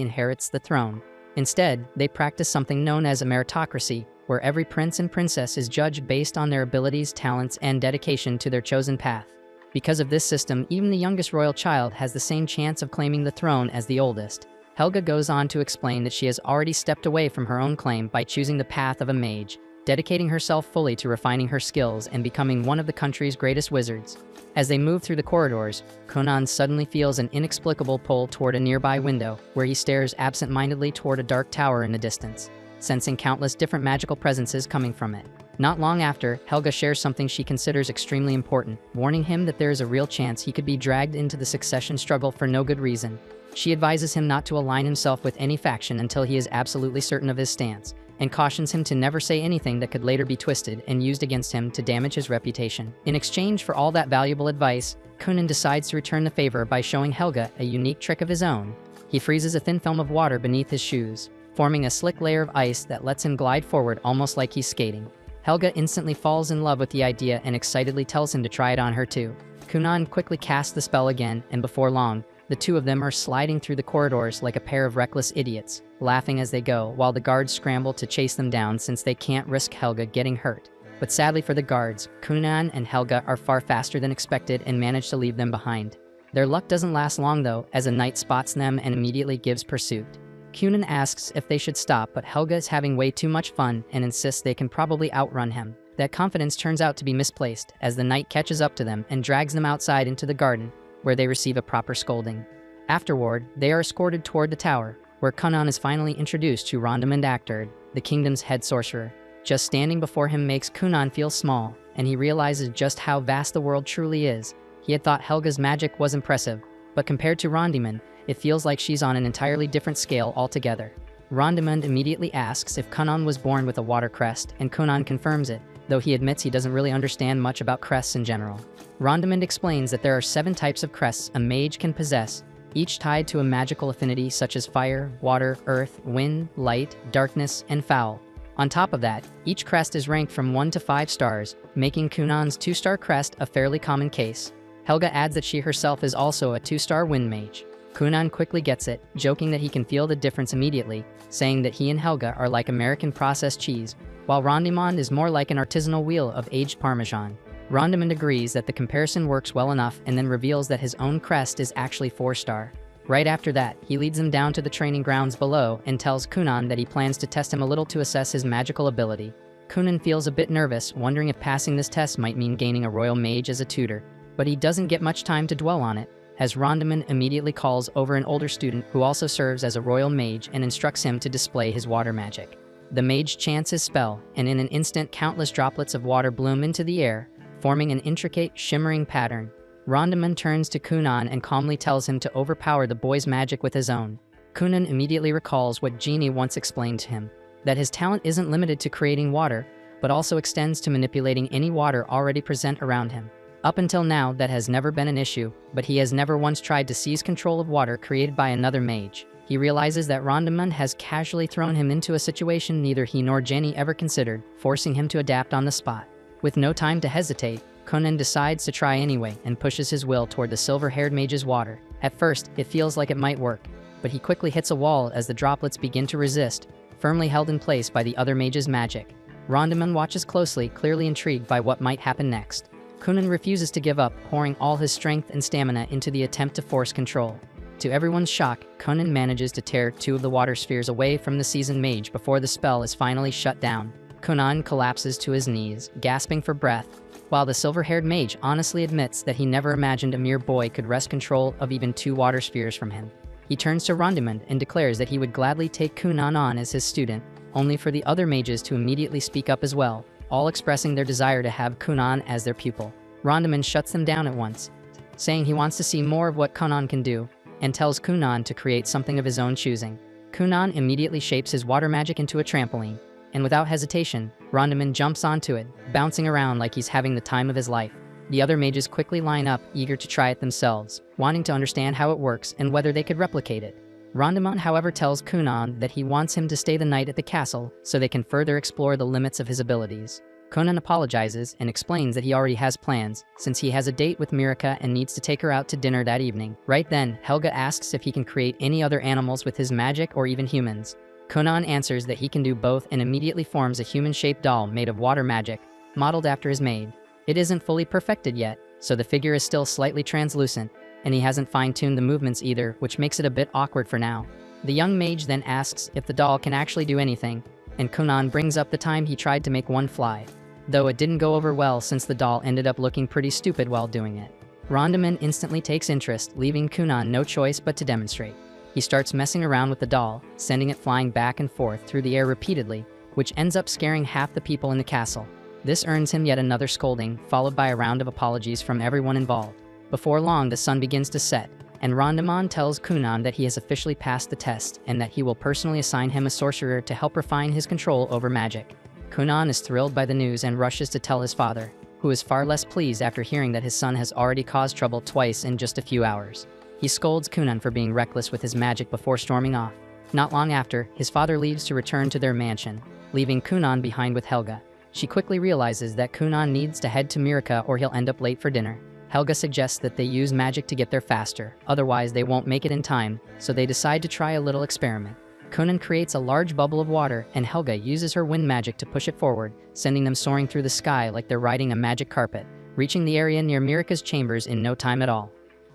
inherits the throne. Instead, they practice something known as a meritocracy, where every prince and princess is judged based on their abilities, talents, and dedication to their chosen path. Because of this system, even the youngest royal child has the same chance of claiming the throne as the oldest. Helga goes on to explain that she has already stepped away from her own claim by choosing the path of a mage, dedicating herself fully to refining her skills and becoming one of the country's greatest wizards. As they move through the corridors, Conan suddenly feels an inexplicable pull toward a nearby window, where he stares absent-mindedly toward a dark tower in the distance, sensing countless different magical presences coming from it. Not long after, Helga shares something she considers extremely important, warning him that there is a real chance he could be dragged into the succession struggle for no good reason. She advises him not to align himself with any faction until he is absolutely certain of his stance, and cautions him to never say anything that could later be twisted and used against him to damage his reputation. In exchange for all that valuable advice, Conan decides to return the favor by showing Helga a unique trick of his own. He freezes a thin film of water beneath his shoes, forming a slick layer of ice that lets him glide forward almost like he's skating. Helga instantly falls in love with the idea and excitedly tells him to try it on her too. Conan quickly casts the spell again, and before long, the two of them are sliding through the corridors like a pair of reckless idiots, laughing as they go, while the guards scramble to chase them down since they can't risk Helga getting hurt. But sadly for the guards, Conan and Helga are far faster than expected and manage to leave them behind. Their luck doesn't last long though, as a knight spots them and immediately gives pursuit. Conan asks if they should stop, but Helga is having way too much fun and insists they can probably outrun him. That confidence turns out to be misplaced, as the knight catches up to them and drags them outside into the garden, where they receive a proper scolding. Afterward, they are escorted toward the tower, where Conan is finally introduced to Rondamund Actard, the kingdom's head sorcerer. Just standing before him makes Conan feel small, and he realizes just how vast the world truly is. He had thought Helga's magic was impressive, but compared to Rondamund, it feels like she's on an entirely different scale altogether. Rondamund immediately asks if Conan was born with a water crest, and Conan confirms it, though he admits he doesn't really understand much about crests in general. Rondamund explains that there are 7 types of crests a mage can possess, each tied to a magical affinity such as fire, water, earth, wind, light, darkness, and foul. On top of that, each crest is ranked from 1 to 5 stars, making Conan's 2-star crest a fairly common case. Helga adds that she herself is also a 2-star wind mage. Conan quickly gets it, joking that he can feel the difference immediately, saying that he and Helga are like American processed cheese, while Rondamund is more like an artisanal wheel of aged Parmesan. Rondamund agrees that the comparison works well enough and then reveals that his own crest is actually 4-star. Right after that, he leads them down to the training grounds below and tells Conan that he plans to test him a little to assess his magical ability. Conan feels a bit nervous, wondering if passing this test might mean gaining a royal mage as a tutor, but he doesn't get much time to dwell on it, as Rondamund immediately calls over an older student who also serves as a royal mage and instructs him to display his water magic. The mage chants his spell, and in an instant countless droplets of water bloom into the air, forming an intricate, shimmering pattern. Rondamund turns to Conan and calmly tells him to overpower the boy's magic with his own. Conan immediately recalls what Genie once explained to him, that his talent isn't limited to creating water, but also extends to manipulating any water already present around him. Up until now, that has never been an issue, but he has never once tried to seize control of water created by another mage. He realizes that Rondamund has casually thrown him into a situation neither he nor Jenny ever considered, forcing him to adapt on the spot. With no time to hesitate, Conan decides to try anyway and pushes his will toward the silver-haired mage's water. At first, it feels like it might work, but he quickly hits a wall as the droplets begin to resist, firmly held in place by the other mage's magic. Rondamund watches closely, clearly intrigued by what might happen next. Kunan refuses to give up, pouring all his strength and stamina into the attempt to force control. To everyone's shock, Kunan manages to tear 2 of the water spheres away from the seasoned mage before the spell is finally shut down. Kunan collapses to his knees, gasping for breath, while the silver-haired mage honestly admits that he never imagined a mere boy could wrest control of even 2 water spheres from him. He turns to Rondimund and declares that he would gladly take Kunan on as his student, only for the other mages to immediately speak up as well, all expressing their desire to have Kunan as their pupil. Rondimund shuts them down at once, saying he wants to see more of what Kunan can do, and tells Kunan to create something of his own choosing. Kunan immediately shapes his water magic into a trampoline, and without hesitation, Rondimund jumps onto it, bouncing around like he's having the time of his life. The other mages quickly line up, eager to try it themselves, wanting to understand how it works and whether they could replicate it. Rondimund, however, tells Kunan that he wants him to stay the night at the castle so they can further explore the limits of his abilities. Kunan apologizes and explains that he already has plans, since he has a date with Mirika and needs to take her out to dinner that evening. Right then, Helga asks if he can create any other animals with his magic or even humans. Kunan answers that he can do both and immediately forms a human-shaped doll made of water magic, modeled after his maid. It isn't fully perfected yet, so the figure is still slightly translucent, and he hasn't fine-tuned the movements either, which makes it a bit awkward for now. The young mage then asks if the doll can actually do anything, and Kunan brings up the time he tried to make one fly, though it didn't go over well since the doll ended up looking pretty stupid while doing it. Rondimund instantly takes interest, leaving Kunan no choice but to demonstrate. He starts messing around with the doll, sending it flying back and forth through the air repeatedly, which ends up scaring half the people in the castle. This earns him yet another scolding, followed by a round of apologies from everyone involved. Before long, the sun begins to set, and Rondimund tells Kunan that he has officially passed the test and that he will personally assign him a sorcerer to help refine his control over magic. Kunan is thrilled by the news and rushes to tell his father, who is far less pleased after hearing that his son has already caused trouble twice in just a few hours. He scolds Kunan for being reckless with his magic before storming off. Not long after, his father leaves to return to their mansion, leaving Kunan behind with Helga. She quickly realizes that Kunan needs to head to Mirika or he'll end up late for dinner. Helga suggests that they use magic to get there faster, otherwise they won't make it in time, so they decide to try a little experiment. Kunan creates a large bubble of water, and Helga uses her wind magic to push it forward, sending them soaring through the sky like they're riding a magic carpet, reaching the area near Mirika's chambers in no time at all.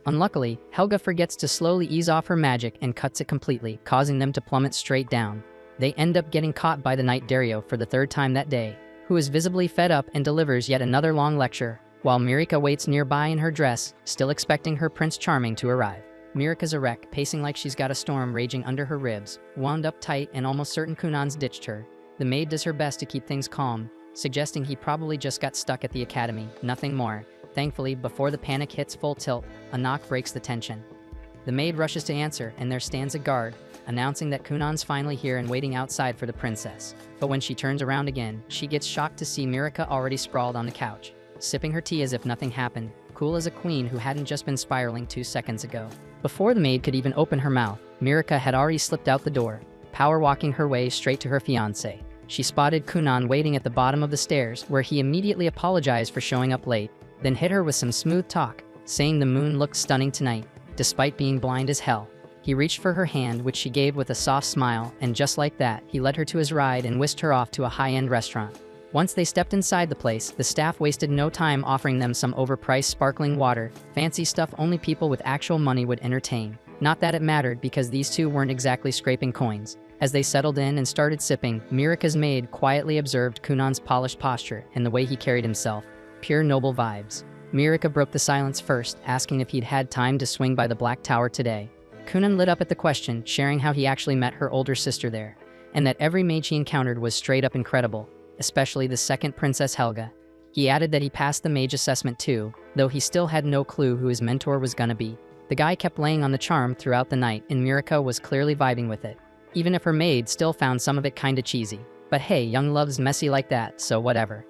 Unluckily, Helga forgets to slowly ease off her magic and cuts it completely, causing them to plummet straight down. They end up getting caught by the Knight Dario for the 3rd time that day, who is visibly fed up and delivers yet another long lecture, while Mirika waits nearby in her dress, still expecting her Prince Charming to arrive. Mirika's a wreck, pacing like she's got a storm raging under her ribs, wound up tight and almost certain Kunan's ditched her. The maid does her best to keep things calm, suggesting he probably just got stuck at the academy, nothing more. Thankfully, before the panic hits full tilt, a knock breaks the tension. The maid rushes to answer, and there stands a guard, announcing that Kunan's finally here and waiting outside for the princess. But when she turns around again, she gets shocked to see Mirika already sprawled on the couch, sipping her tea as if nothing happened, cool as a queen who hadn't just been spiraling 2 seconds ago. Before the maid could even open her mouth, Mirika had already slipped out the door, power walking her way straight to her fiancé. She spotted Kunan waiting at the bottom of the stairs, where he immediately apologized for showing up late, then hit her with some smooth talk, saying the moon looked stunning tonight, despite being blind as hell. He reached for her hand, which she gave with a soft smile, and just like that, he led her to his ride and whisked her off to a high-end restaurant. Once they stepped inside the place, the staff wasted no time offering them some overpriced sparkling water, fancy stuff only people with actual money would entertain. Not that it mattered, because these two weren't exactly scraping coins. As they settled in and started sipping, Mirika's maid quietly observed Kunan's polished posture and the way he carried himself. Pure noble vibes. Mirika broke the silence first, asking if he'd had time to swing by the Black Tower today. Kunan lit up at the question, sharing how he actually met her older sister there, and that every mage he encountered was straight up incredible, especially the second Princess Helga. He added that he passed the mage assessment too, though he still had no clue who his mentor was gonna be. The guy kept laying on the charm throughout the night, and Mirika was clearly vibing with it, even if her maid still found some of it kinda cheesy. But hey, young love's messy like that, so whatever.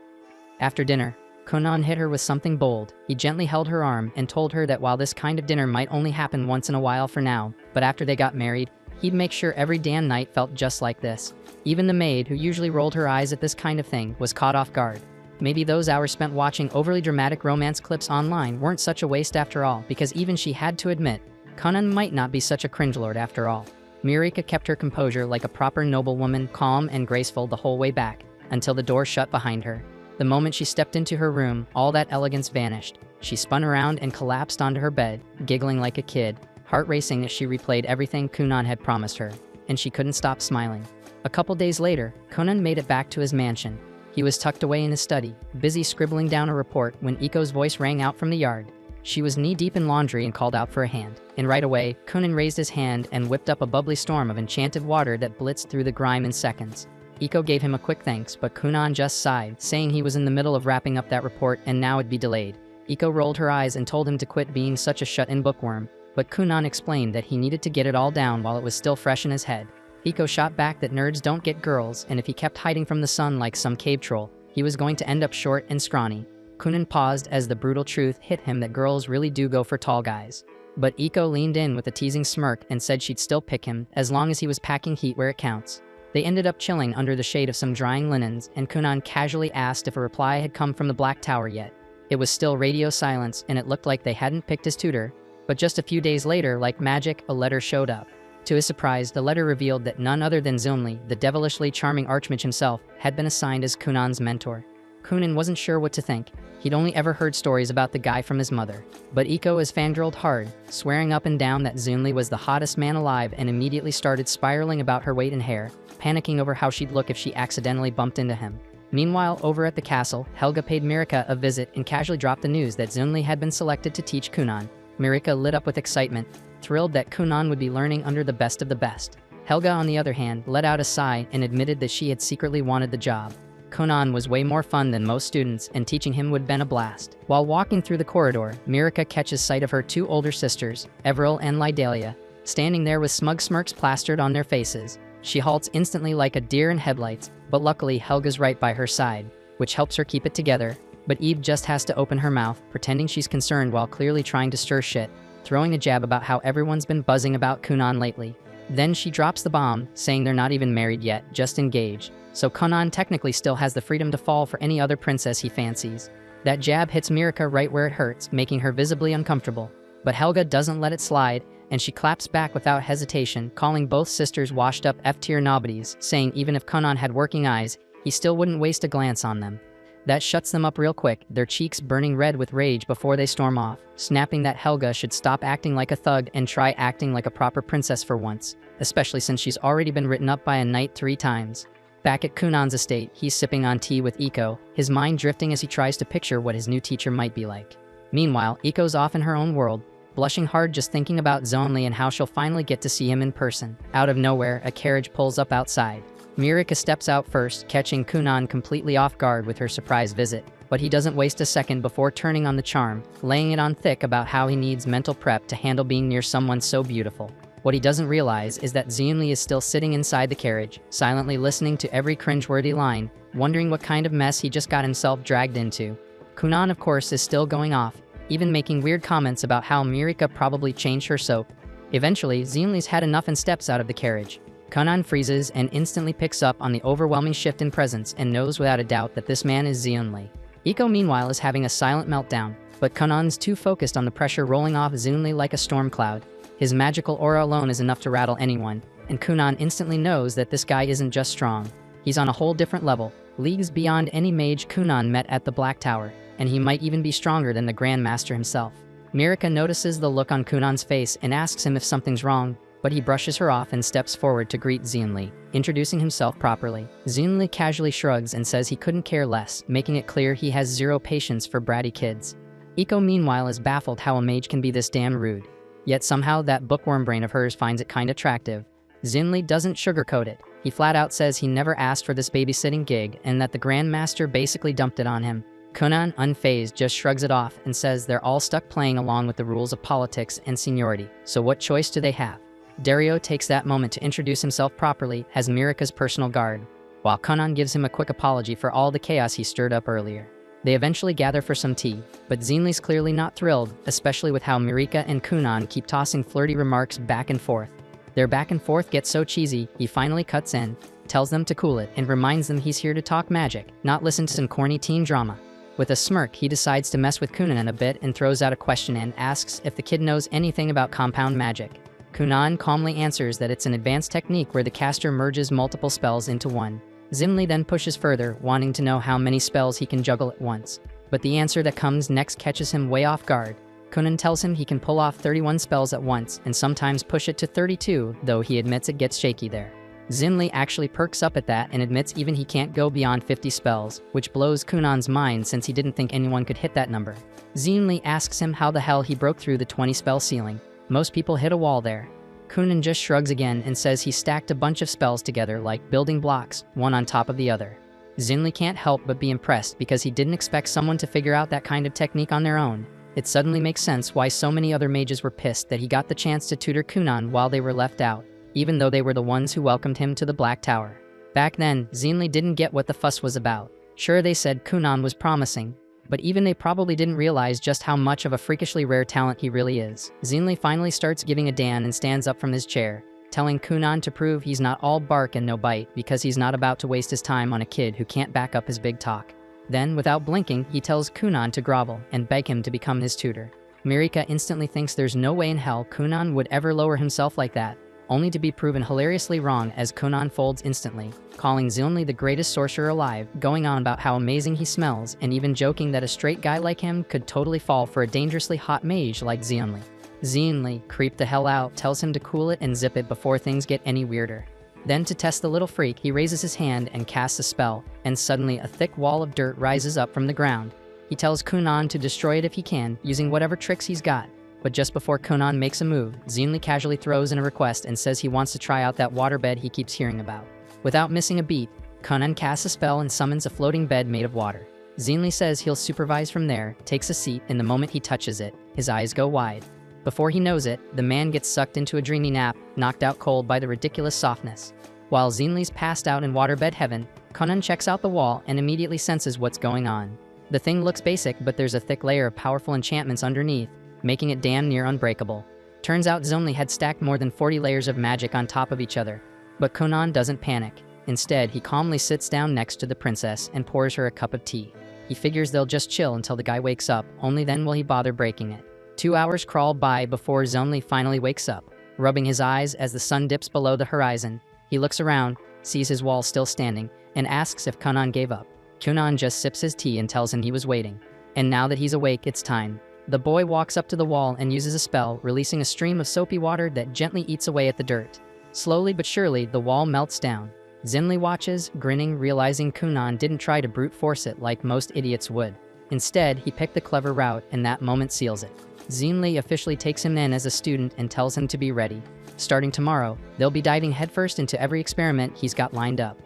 After dinner, Kunan hit her with something bold. He gently held her arm and told her that while this kind of dinner might only happen once in a while for now, but after they got married, he'd make sure every damn night felt just like this. Even the maid, who usually rolled her eyes at this kind of thing, was caught off guard. Maybe those hours spent watching overly dramatic romance clips online weren't such a waste after all, because even she had to admit, Kunan might not be such a cringelord after all. Mirika kept her composure like a proper noblewoman, calm and graceful the whole way back, until the door shut behind her. The moment she stepped into her room, all that elegance vanished. She spun around and collapsed onto her bed, giggling like a kid, heart racing as she replayed everything Kunan had promised her, and she couldn't stop smiling. A couple days later, Kunan made it back to his mansion. He was tucked away in his study, busy scribbling down a report when Iko's voice rang out from the yard. She was knee-deep in laundry and called out for a hand. And right away, Kunan raised his hand and whipped up a bubbly storm of enchanted water that blitzed through the grime in seconds. Iko gave him a quick thanks, but Kunan just sighed, saying he was in the middle of wrapping up that report and now it'd be delayed. Iko rolled her eyes and told him to quit being such a shut-in bookworm, but Kunan explained that he needed to get it all down while it was still fresh in his head. Iko shot back that nerds don't get girls, and if he kept hiding from the sun like some cave troll, he was going to end up short and scrawny. Kunan paused as the brutal truth hit him that girls really do go for tall guys. But Iko leaned in with a teasing smirk and said she'd still pick him as long as he was packing heat where it counts. They ended up chilling under the shade of some drying linens, and Kunan casually asked if a reply had come from the Black Tower yet. It was still radio silence, and it looked like they hadn't picked his tutor. But just a few days later, like magic, a letter showed up. To his surprise, the letter revealed that none other than Zunli, the devilishly charming Archmage himself, had been assigned as Kunan's mentor. Kunan wasn't sure what to think. He'd only ever heard stories about the guy from his mother. But Iko is fangirled hard, swearing up and down that Zunli was the hottest man alive, and immediately started spiraling about her weight and hair, panicking over how she'd look if she accidentally bumped into him. Meanwhile, over at the castle, Helga paid Mirika a visit and casually dropped the news that Zunli had been selected to teach Kunan. Mirika lit up with excitement, thrilled that Kunan would be learning under the best of the best. Helga, on the other hand, let out a sigh and admitted that she had secretly wanted the job. Kunan was way more fun than most students, and teaching him would have been a blast. While walking through the corridor, Mirika catches sight of her two older sisters, Everil and Lydalia, standing there with smug smirks plastered on their faces. She halts instantly like a deer in headlights, but luckily Helga's right by her side, which helps her keep it together. But Eve just has to open her mouth, pretending she's concerned while clearly trying to stir shit, throwing a jab about how everyone's been buzzing about Kunan lately. Then she drops the bomb, saying they're not even married yet, just engaged. So Kunan technically still has the freedom to fall for any other princess he fancies. That jab hits Mirika right where it hurts, making her visibly uncomfortable. But Helga doesn't let it slide, and she claps back without hesitation, calling both sisters washed-up F-tier nobodies, saying even if Kunan had working eyes, he still wouldn't waste a glance on them. That shuts them up real quick, their cheeks burning red with rage before they storm off, snapping that Helga should stop acting like a thug and try acting like a proper princess for once, especially since she's already been written up by a knight 3 times. Back at Kunan's estate, he's sipping on tea with Iko, his mind drifting as he tries to picture what his new teacher might be like. Meanwhile, Iko's off in her own world, blushing hard just thinking about Zunli and how she'll finally get to see him in person. Out of nowhere, a carriage pulls up outside. Mirika steps out first, catching Kunan completely off guard with her surprise visit. But he doesn't waste a second before turning on the charm, laying it on thick about how he needs mental prep to handle being near someone so beautiful. What he doesn't realize is that Zunli is still sitting inside the carriage, silently listening to every cringeworthy line, wondering what kind of mess he just got himself dragged into. Kunan, of course, is still going off, even making weird comments about how Mirika probably changed her soap. Eventually, Zunli's had enough and steps out of the carriage. Kunan freezes and instantly picks up on the overwhelming shift in presence and knows without a doubt that this man is Zunli. Iko, meanwhile, is having a silent meltdown, but Kunan's too focused on the pressure rolling off Zunli like a storm cloud. His magical aura alone is enough to rattle anyone, and Kunan instantly knows that this guy isn't just strong. He's on a whole different level, leagues beyond any mage Kunan met at the Black Tower, and he might even be stronger than the Grand Master himself. Mirika notices the look on Kunan's face and asks him if something's wrong, but he brushes her off and steps forward to greet Zunli, introducing himself properly. Zunli casually shrugs and says he couldn't care less, making it clear he has zero patience for bratty kids. Iko, meanwhile, is baffled how a mage can be this damn rude. Yet somehow that bookworm brain of hers finds it kinda attractive. Zunli doesn't sugarcoat it. He flat out says he never asked for this babysitting gig and that the Grand Master basically dumped it on him. Kunan, unfazed, just shrugs it off and says they're all stuck playing along with the rules of politics and seniority, so what choice do they have? Dario takes that moment to introduce himself properly as Mirika's personal guard, while Kunan gives him a quick apology for all the chaos he stirred up earlier. They eventually gather for some tea, but Zunli's clearly not thrilled, especially with how Mirika and Kunan keep tossing flirty remarks back and forth. Their back and forth gets so cheesy, he finally cuts in, tells them to cool it, and reminds them he's here to talk magic, not listen to some corny teen drama. With a smirk, he decides to mess with Kunan a bit and throws out a question and asks if the kid knows anything about compound magic. Kunan calmly answers that it's an advanced technique where the caster merges multiple spells into one. Xinli then pushes further, wanting to know how many spells he can juggle at once. But the answer that comes next catches him way off guard. Kunan tells him he can pull off 31 spells at once and sometimes push it to 32, though he admits it gets shaky there. Xinli actually perks up at that and admits even he can't go beyond 50 spells, which blows Kunan's mind since he didn't think anyone could hit that number. Xinli asks him how the hell he broke through the 20-spell ceiling. Most people hit a wall there. Kunan just shrugs again and says he stacked a bunch of spells together like building blocks, one on top of the other. Xinli can't help but be impressed because he didn't expect someone to figure out that kind of technique on their own. It suddenly makes sense why so many other mages were pissed that he got the chance to tutor Kunan while they were left out, even though they were the ones who welcomed him to the Black Tower. Back then, Xinli didn't get what the fuss was about. Sure, they said Kunan was promising, but even they probably didn't realize just how much of a freakishly rare talent he really is. Xinli finally starts giving a damn and stands up from his chair, telling Kunan to prove he's not all bark and no bite because he's not about to waste his time on a kid who can't back up his big talk. Then, without blinking, he tells Kunan to grovel and beg him to become his tutor. Mirika instantly thinks there's no way in hell Kunan would ever lower himself like that, only to be proven hilariously wrong as Kunan folds instantly, calling Xinli the greatest sorcerer alive, going on about how amazing he smells, and even joking that a straight guy like him could totally fall for a dangerously hot mage like Xinli. Xinli, creeped the hell out, tells him to cool it and zip it before things get any weirder. Then, to test the little freak, he raises his hand and casts a spell, and suddenly a thick wall of dirt rises up from the ground. He tells Kunan to destroy it if he can, using whatever tricks he's got. But just before Kunan makes a move, Xinli casually throws in a request and says he wants to try out that waterbed he keeps hearing about. Without missing a beat, Kunan casts a spell and summons a floating bed made of water. Xinli says he'll supervise from there, takes a seat, and the moment he touches it, his eyes go wide. Before he knows it, the man gets sucked into a dreamy nap, knocked out cold by the ridiculous softness. While Xinli's passed out in waterbed heaven, Kunan checks out the wall and immediately senses what's going on. The thing looks basic, but there's a thick layer of powerful enchantments underneath, making it damn near unbreakable. Turns out Xinli had stacked more than 40 layers of magic on top of each other. But Kunan doesn't panic. Instead, he calmly sits down next to the princess and pours her a cup of tea. He figures they'll just chill until the guy wakes up, only then will he bother breaking it. 2 hours crawl by before Xinli finally wakes up, rubbing his eyes as the sun dips below the horizon. He looks around, sees his wall still standing, and asks if Kunan gave up. Kunan just sips his tea and tells him he was waiting. And now that he's awake, it's time. The boy walks up to the wall and uses a spell, releasing a stream of soapy water that gently eats away at the dirt. Slowly but surely, the wall melts down. Xinli watches, grinning, realizing Kunan didn't try to brute force it like most idiots would. Instead, he picked the clever route, and that moment seals it. Xinli officially takes him in as a student and tells him to be ready. Starting tomorrow, they'll be diving headfirst into every experiment he's got lined up.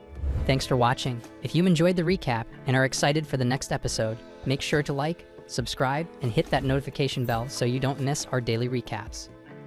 Thanks for watching. If you enjoyed the recap and are excited for the next episode, make sure to like, subscribe, and hit that notification bell so you don't miss our daily recaps.